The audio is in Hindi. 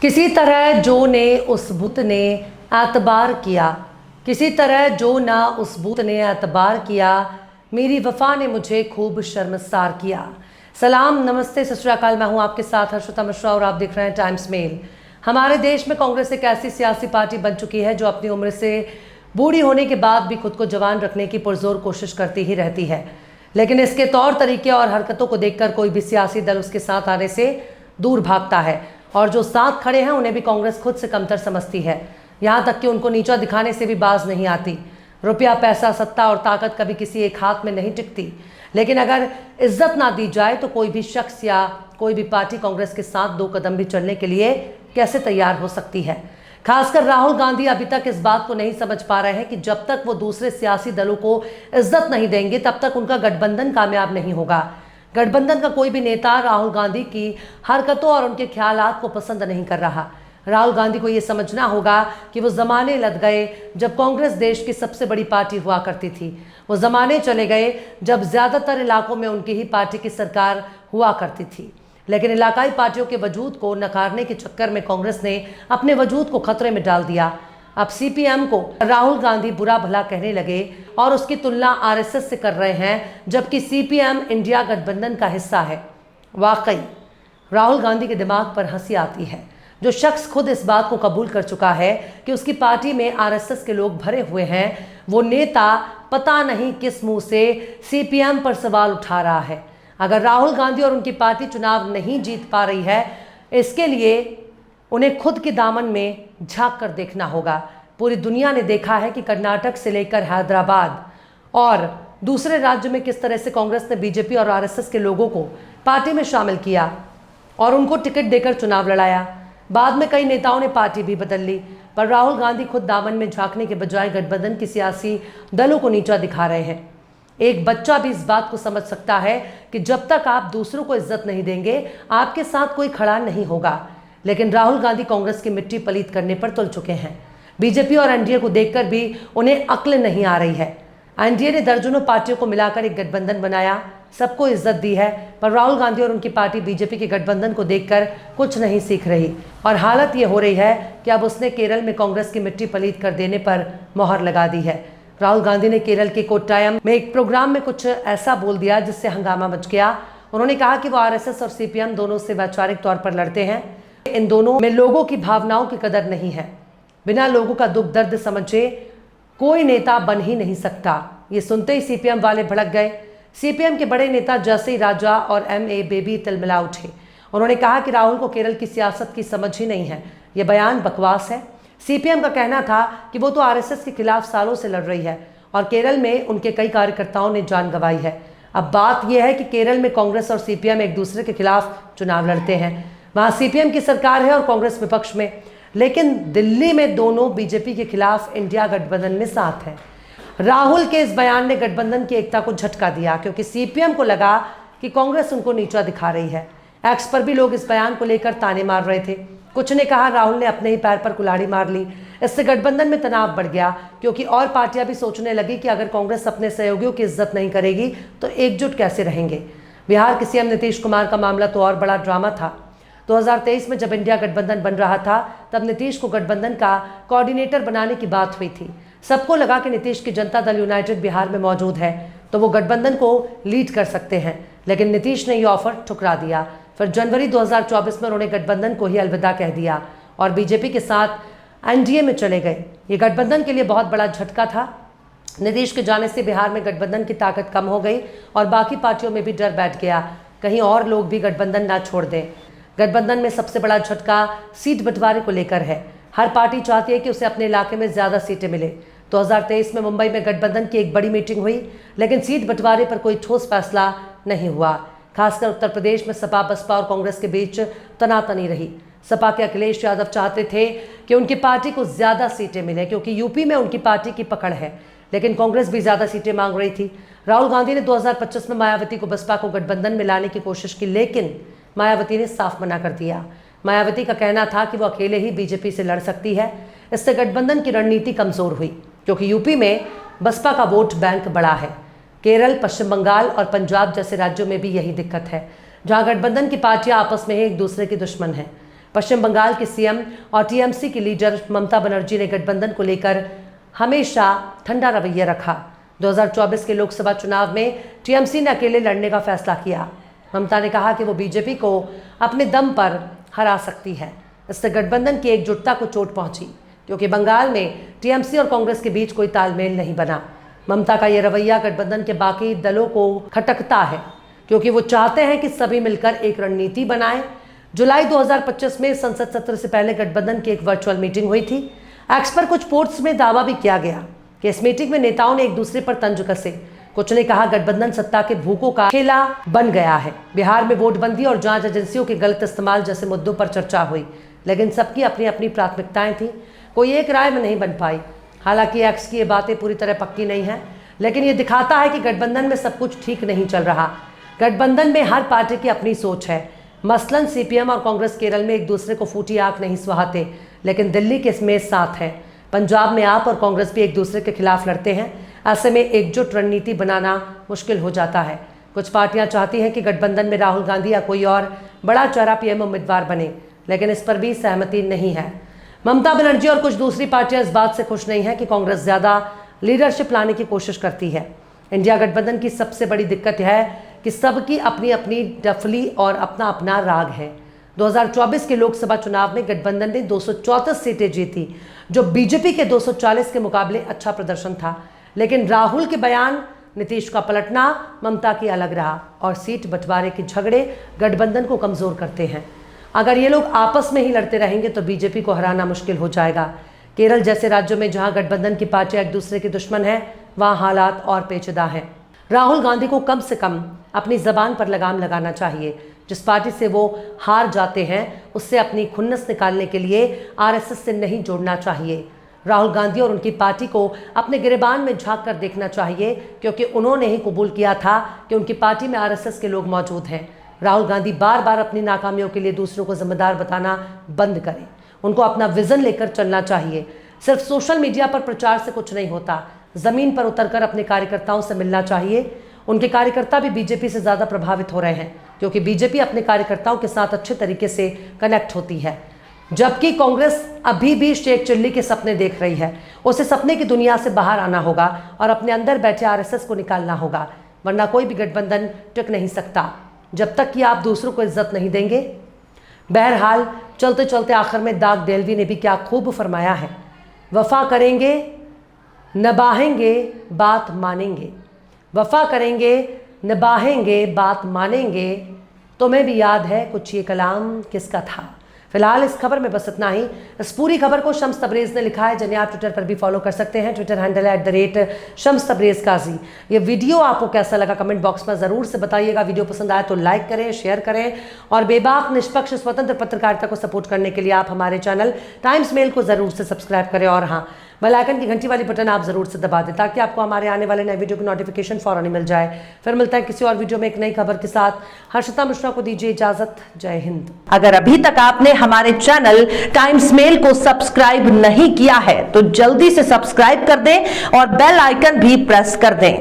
किसी तरह जो ने उस बुत ने एतबार किया, किसी तरह जो ना उस बुत ने एतबार किया, मेरी वफा ने मुझे खूब शर्मसार किया। सलाम, नमस्ते, सत श्री अकाल। मैं हूं आपके साथ हर्षिता मिश्रा और आप देख रहे हैं टाइम्स मेल। हमारे देश में कांग्रेस एक ऐसी सियासी पार्टी बन चुकी है जो अपनी उम्र से बूढ़ी होने के बाद भी खुद को जवान रखने की पुरजोर कोशिश करती ही रहती है, लेकिन इसके तौर तरीके और हरकतों को देखकर कोई भी सियासी दल उसके साथ आने से दूर भागता है और जो साथ खड़े हैं उन्हें भी कांग्रेस खुद से कमतर समझती है। यहाँ तक कि उनको नीचा दिखाने से भी बाज नहीं आती। रुपया, पैसा, सत्ता और ताकत कभी किसी एक हाथ में नहीं टिकती, लेकिन अगर इज्जत ना दी जाए तो कोई भी शख्स या कोई भी पार्टी कांग्रेस के साथ दो कदम भी चलने के लिए कैसे तैयार हो सकती है। खासकर राहुल गांधी अभी तक इस बात को नहीं समझ पा रहे हैं कि जब तक वो दूसरे सियासी दलों को इज्जत नहीं देंगे तब तक उनका गठबंधन कामयाब नहीं होगा। गठबंधन का कोई भी नेता राहुल गांधी की हरकतों और उनके ख्यालात को पसंद नहीं कर रहा। राहुल गांधी को ये समझना होगा कि वो ज़माने लद गए जब कांग्रेस देश की सबसे बड़ी पार्टी हुआ करती थी। वो ज़माने चले गए जब ज़्यादातर इलाकों में उनकी ही पार्टी की सरकार हुआ करती थी, लेकिन इलाकाई पार्टियों के वजूद को नकारने के चक्कर में कांग्रेस ने अपने वजूद को खतरे में डाल दिया। अब सीपीएम को राहुल गांधी बुरा भला कहने लगे और उसकी तुलना आरएसएस से कर रहे हैं, जबकि सीपीएम इंडिया गठबंधन का हिस्सा है। वाकई राहुल गांधी के दिमाग पर हंसी आती है। जो शख्स खुद इस बात को कबूल कर चुका है कि उसकी पार्टी में आरएसएस के लोग भरे हुए हैं, वो नेता पता नहीं किस मुंह से सीपीएम पर सवाल उठा रहा है। अगर राहुल गांधी और उनकी पार्टी चुनाव नहीं जीत पा रही है, इसके लिए उन्हें खुद के दामन में झांक कर देखना होगा। पूरी दुनिया ने देखा है कि कर्नाटक से लेकर हैदराबाद और दूसरे राज्यों में किस तरह से कांग्रेस ने बीजेपी और आरएसएस के लोगों को पार्टी में शामिल किया और उनको टिकट देकर चुनाव लड़ाया। बाद में कई नेताओं ने पार्टी भी बदल ली, पर राहुल गांधी खुद दामन में झांकने के बजाय गठबंधन की सियासी दलों को नीचा दिखा रहे हैं। एक बच्चा भी इस बात को समझ सकता है कि जब तक आप दूसरों को इज्जत नहीं देंगे आपके साथ कोई खड़ा नहीं होगा, लेकिन राहुल गांधी कांग्रेस की मिट्टी पलीत करने पर तुल चुके हैं। बीजेपी और एनडीए को देखकर भी उन्हें अक्ल नहीं आ रही है। एनडीए ने दर्जनों पार्टियों को मिलाकर एक गठबंधन बनाया, सबको इज्जत दी है, पर राहुल गांधी और उनकी पार्टी बीजेपी के गठबंधन को देखकर कुछ नहीं सीख रही और हालत ये हो रही है कि अब उसने केरल में कांग्रेस की मिट्टी पलीत कर देने पर मोहर लगा दी है। राहुल गांधी ने केरल के कोट्टायम में एक प्रोग्राम में कुछ ऐसा बोल दिया जिससे हंगामा मच गया। उन्होंने कहा कि वो आरएसएस और सीपीएम दोनों से वैचारिक तौर पर लड़ते हैं। इन दोनों में लोगों की भावनाओं की कदर नहीं है। बिना लोगों का दुख दर्द समझे कोई नेता बन ही नहीं सकता। ये सुनते ही सीपीएम वाले भड़क गए। सीपीएम के बड़े नेता जैसे राजा और एमए बेबी तिलमिला उठे। उन्होंने कहा कि राहुल को केरल की सियासत की समझ ही नहीं है, ये बयान बकवास है। सीपीएम का कहना था कि वो तो आरएसएस के खिलाफ सालों से लड़ रही है और केरल में उनके कई कार्यकर्ताओं ने जान गंवाई है। अब बात यह है कि केरल में कांग्रेस और सीपीएम एक दूसरे के खिलाफ चुनाव लड़ते हैं। वहाँ सीपीएम की सरकार है और कांग्रेस विपक्ष में, लेकिन दिल्ली में दोनों बीजेपी के खिलाफ इंडिया गठबंधन में साथ है। राहुल के इस बयान ने गठबंधन की एकता को झटका दिया, क्योंकि सीपीएम को लगा कि कांग्रेस उनको नीचा दिखा रही है। एक्स पर भी लोग इस बयान को लेकर ताने मार रहे थे। कुछ ने कहा राहुल ने अपने ही पैर पर कुल्हाड़ी मार ली। इससे गठबंधन में तनाव बढ़ गया, क्योंकि और पार्टियां भी सोचने लगी कि अगर कांग्रेस अपने सहयोगियों की इज्जत नहीं करेगी तो एकजुट कैसे रहेंगे। बिहार के सीएम नीतीश कुमार का मामला तो और बड़ा ड्रामा था। 2023 में जब इंडिया गठबंधन बन रहा था तब नीतीश को गठबंधन का कोऑर्डिनेटर बनाने की बात हुई थी। सबको लगा कि नीतीश की जनता दल यूनाइटेड बिहार में मौजूद है तो वो गठबंधन को लीड कर सकते हैं, लेकिन नीतीश ने ये ऑफर ठुकरा दिया। फिर जनवरी 2024 में उन्होंने गठबंधन को ही अलविदा कह दिया और बीजेपी के साथ एनडीए में चले गए। ये गठबंधन के लिए बहुत बड़ा झटका था। नीतीश के जाने से बिहार में गठबंधन की ताकत कम हो गई और बाकी पार्टियों में भी डर बैठ गया, कहीं और लोग भी गठबंधन ना छोड़ दें। गठबंधन में सबसे बड़ा झटका सीट बंटवारे को लेकर है। हर पार्टी चाहती है कि उसे अपने इलाके में ज़्यादा सीटें मिले। 2023 में मुंबई में गठबंधन की एक बड़ी मीटिंग हुई, लेकिन सीट बंटवारे पर कोई ठोस फैसला नहीं हुआ। खासकर उत्तर प्रदेश में सपा, बसपा और कांग्रेस के बीच तनातनी रही। सपा के अखिलेश यादव चाहते थे कि उनकी पार्टी को ज़्यादा सीटें मिलें, क्योंकि यूपी में उनकी पार्टी की पकड़ है, लेकिन कांग्रेस भी ज़्यादा सीटें मांग रही थी। राहुल गांधी ने 2025 में मायावती को बसपा को गठबंधन में लाने की कोशिश की, लेकिन मायावती ने साफ मना कर दिया। मायावती का कहना था कि वो अकेले ही बीजेपी से लड़ सकती है। इससे गठबंधन की रणनीति कमजोर हुई, क्योंकि यूपी में बसपा का वोट बैंक बड़ा है। केरल, पश्चिम बंगाल और पंजाब जैसे राज्यों में भी यही दिक्कत है, जहां गठबंधन की पार्टियां आपस में ही एक दूसरे की दुश्मन हैं। पश्चिम बंगाल के सीएम और टीएमसी की लीडर ममता बनर्जी ने गठबंधन को लेकर हमेशा ठंडा रवैया रखा। 2024 के लोकसभा चुनाव में टीएमसी ने अकेले लड़ने का फैसला किया। ममता ने कहा कि वो बीजेपी को अपने दम पर हरा सकती है। इससे गठबंधन की एकजुटता को चोट पहुंची, क्योंकि बंगाल में टीएमसी और कांग्रेस के बीच कोई तालमेल नहीं बना। ममता का यह रवैया गठबंधन के बाकी दलों को खटकता है, क्योंकि वो चाहते हैं कि सभी मिलकर एक रणनीति बनाएं। जुलाई 2025 में संसद सत्र से पहले गठबंधन की एक वर्चुअल मीटिंग हुई थी। एक्स पर कुछ पोस्ट्स में दावा भी किया गया कि इस मीटिंग में नेताओं ने एक दूसरे पर तंज कसे। कुछ ने कहा गठबंधन सत्ता के भूखों का खेला बन गया है। बिहार में वोटबंदी और जांच एजेंसियों के गलत इस्तेमाल जैसे मुद्दों पर चर्चा हुई, लेकिन सबकी अपनी अपनी प्राथमिकताएं थी। कोई एक राय में नहीं बन पाई। हालांकि एक्स की ये बातें पूरी तरह पक्की नहीं है, लेकिन ये दिखाता है कि गठबंधन में सब कुछ ठीक नहीं चल रहा। गठबंधन में हर पार्टी की अपनी सोच है। मसलन सीपीएम और कांग्रेस केरल में एक दूसरे को फूटी आंख नहीं सुहाते, लेकिन दिल्ली के इसमें साथ है। पंजाब में आप और कांग्रेस भी एक दूसरे के खिलाफ लड़ते हैं। ऐसे में एकजुट रणनीति बनाना मुश्किल हो जाता है। कुछ पार्टियां चाहती हैं कि गठबंधन में राहुल गांधी या कोई और बड़ा चेहरा पीएम उम्मीदवार बने, लेकिन इस पर भी सहमति नहीं है। ममता बनर्जी और कुछ दूसरी पार्टियां इस बात से खुश नहीं है कि कांग्रेस ज्यादा लीडरशिप लाने की कोशिश करती है। इंडिया गठबंधन की सबसे बड़ी दिक्कत है कि सबकी अपनी अपनी डफली और अपना अपना राग है। 2024 के लोकसभा चुनाव में गठबंधन ने 234 सीटें जीती, जो बीजेपी के 240 के मुकाबले अच्छा प्रदर्शन था। लेकिन राहुल के बयान, नीतीश का पलटना, ममता की अलग रहा और सीट बंटवारे के झगड़े गठबंधन को कमजोर करते हैं। अगर ये लोग आपस में ही लड़ते रहेंगे तो बीजेपी को हराना मुश्किल हो जाएगा। केरल जैसे राज्यों में जहां गठबंधन की पार्टियां एक दूसरे के दुश्मन हैं, वहां हालात और पेचीदा हैं। राहुल गांधी को कम से कम अपनी जबान पर लगाम लगाना चाहिए। जिस पार्टी से वो हार जाते हैं उससे अपनी खुन्नस निकालने के लिए आरएसएस से नहीं जोड़ना चाहिए। राहुल गांधी और उनकी पार्टी को अपने गिरेबान में झांक कर देखना चाहिए, क्योंकि उन्होंने ही कबूल किया था कि उनकी पार्टी में आरएसएस के लोग मौजूद हैं। राहुल गांधी बार बार अपनी नाकामियों के लिए दूसरों को जिम्मेदार बताना बंद करें। उनको अपना विजन लेकर चलना चाहिए। सिर्फ सोशल मीडिया पर प्रचार से कुछ नहीं होता। जमीन पर उतरकर अपने कार्यकर्ताओं से मिलना चाहिए। उनके कार्यकर्ता भी बीजेपी से ज़्यादा प्रभावित हो रहे हैं, क्योंकि बीजेपी अपने कार्यकर्ताओं के साथ अच्छे तरीके से कनेक्ट होती है, जबकि कांग्रेस अभी भी शेख चिल्ली के सपने देख रही है। उसे सपने की दुनिया से बाहर आना होगा और अपने अंदर बैठे आरएसएस को निकालना होगा, वरना कोई भी गठबंधन टिक नहीं सकता जब तक कि आप दूसरों को इज्जत नहीं देंगे। बहरहाल चलते चलते आखिर में दाग डेलवी ने भी क्या खूब फरमाया है, वफा करेंगे निभाएंगे बात मानेंगे, वफा करेंगे निभाएंगे बात मानेंगे। तुम्हें भी याद है कुछ ये कलाम किसका था। फिलहाल इस खबर में बस इतना ही। इस पूरी खबर को शम्स तबरेज़ ने लिखा है, जिन्हें आप ट्विटर पर भी फॉलो कर सकते हैं। ट्विटर हैंडल है @शम्स तबरेज़ काजी। ये वीडियो आपको कैसा लगा कमेंट बॉक्स में ज़रूर से बताइएगा। वीडियो पसंद आए तो लाइक करें, शेयर करें और बेबाक निष्पक्ष स्वतंत्र पत्रकारिता को सपोर्ट करने के लिए आप हमारे चैनल टाइम्स मेल को ज़रूर से सब्सक्राइब करें और हाँ, बेल आइकन की घंटी वाली बटन आप ज़रूर से दबा दें, ताकि आपको हमारे आने वाले नए वीडियो की नोटिफिकेशन फ़ौरन ही मिल जाए। फिर मिलता है किसी और वीडियो में एक नई खबर के साथ। हर्षिता मिश्रा को दीजिए इजाज़त। जय हिंद। अगर अभी तक आपने हमारे चैनल टाइम्स मेल को सब्सक्राइब नहीं किया है तो जल्दी से सब्सक्राइब कर दें और बेल आइकन भी प्रेस कर दें।